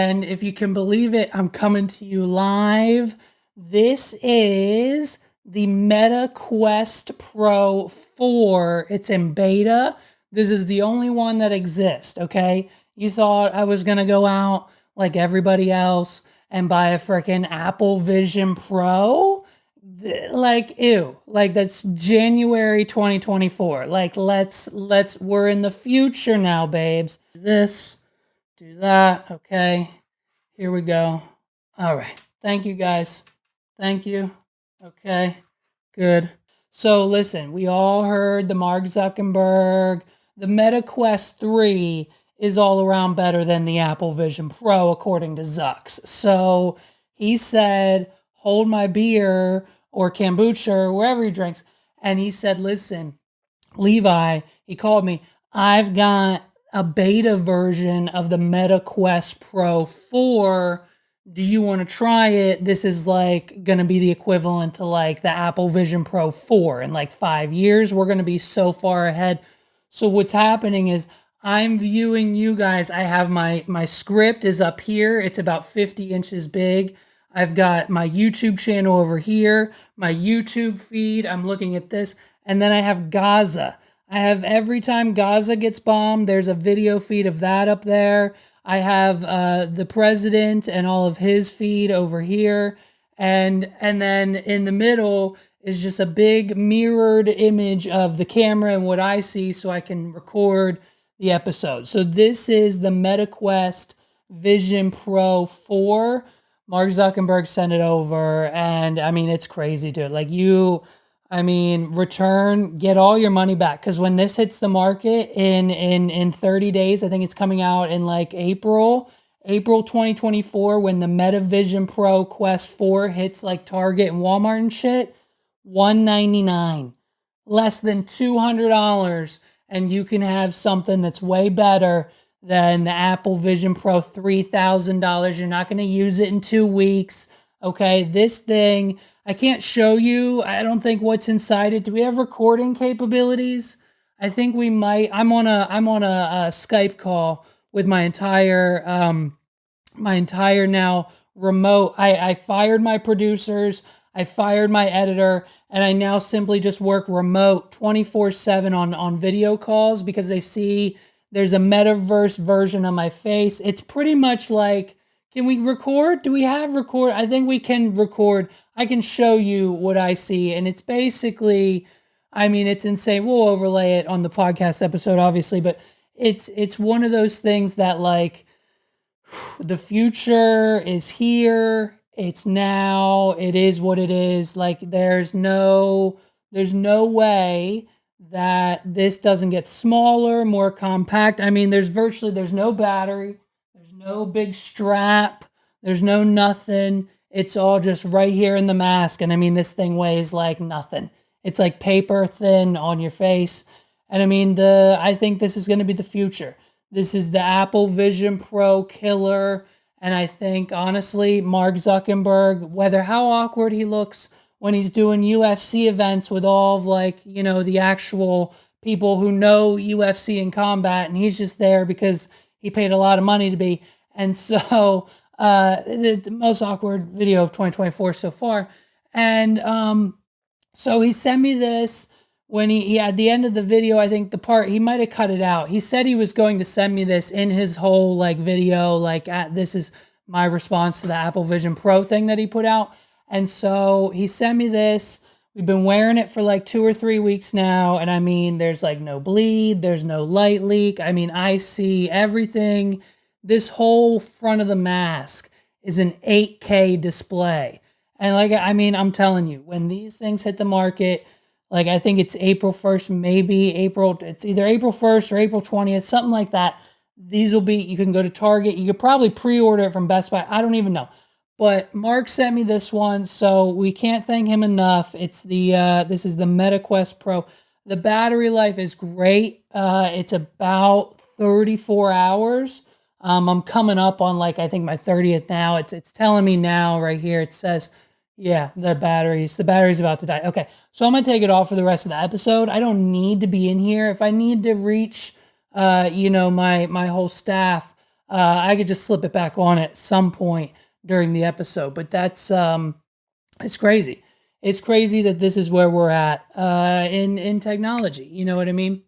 And if you can believe it, I'm coming to you live. This is the Meta Quest Pro 4. It's in beta. This is the only one that exists, okay? You thought I was going to go out like everybody else and buy a freaking Apple Vision Pro? Like, ew. Like, that's January 2024. Like, we're in the future now, babes. This, do that, okay? Here we go. All right. Thank you, guys. Thank you. Okay, good. So listen, we all heard the Mark Zuckerberg, the Meta Quest 3 is all around better than the Apple Vision Pro, according to Zucks. So he said, hold my beer or kombucha or wherever he drinks. And he said, listen, Levi, he called me, I've got a beta version of the Meta Quest Pro 4. Do you want to try it? This is like going to be the equivalent to like the Apple Vision Pro 4 in like 5 years. We're going to be so far ahead. So what's happening is I'm viewing you guys. I have my script is up here. It's about 50 inches big. I've got my YouTube channel over here, my YouTube feed. I'm looking at this. And then I have Gaza. I have every time Gaza gets bombed, there's a video feed of that up there. I have the president and all of his feed over here. And then in the middle is just a big mirrored image of the camera and what I see so I can record the episode. So this is the Meta Quest Vision Pro 4. Mark Zuckerberg sent it over, and I mean, it's crazy, dude. Like return, get all your money back. Because when this hits the market in 30 days, I think it's coming out in like April 2024, when the Meta Vision Pro Quest 4 hits like Target and Walmart and shit, $199, less than $200, and you can have something that's way better than the Apple Vision Pro $3,000. You're not going to use it in 2 weeks. Okay, this thing, I can't show you, I don't think, what's inside it. Do we have recording capabilities? I think we might. I'm on a Skype call with my entire now remote. I fired my producers, I fired my editor, and I now simply just work remote 24/7 on video calls because they see there's a metaverse version of my face. It's pretty much like, can we record? Do we have record? I think we can record. I can show you what I see. And it's basically, I mean, it's insane. We'll overlay it on the podcast episode, obviously, but it's one of those things that like the future is here. It's now. It is what it is. Like there's no way that this doesn't get smaller, more compact. I mean, there's no battery. There's no big strap. There's no nothing. It's all just right here in the mask. And I mean, this thing weighs like nothing. It's like paper thin on your face. And I mean, I think this is going to be the future. This is the Apple Vision Pro killer. And I think, honestly, Mark Zuckerberg, how awkward he looks when he's doing UFC events with all of like, the actual people who know UFC and combat, and he's just there because he paid a lot of money to be. And so the most awkward video of 2024 so far. And so he sent me this when he at the end of the video, I think the part, he might have cut it out. He said he was going to send me this in his whole like video, like this is my response to the Apple Vision Pro thing that he put out. And so he sent me this. We've been wearing it for like 2 or 3 weeks now. And I mean, there's like no bleed. There's no light leak. I mean, I see everything. This whole front of the mask is an 8K display. And like, I mean, I'm telling you, when these things hit the market, like I think it's April 1st, maybe it's either April 1st or April 20th, something like that. These will be, you can go to Target. You could probably pre-order it from Best Buy. I don't even know. But Mark sent me this one, so we can't thank him enough. It's this is the Meta Quest Pro. The battery life is great. It's about 34 hours. I'm coming up on like, I think my 30th now. It's telling me now right here. It says, yeah, the battery's about to die. Okay, so I'm gonna take it off for the rest of the episode. I don't need to be in here. If I need to reach, my whole staff, I could just slip it back on at some point during the episode. But that's it's crazy. It's crazy that this is where we're at in technology. You know what I mean?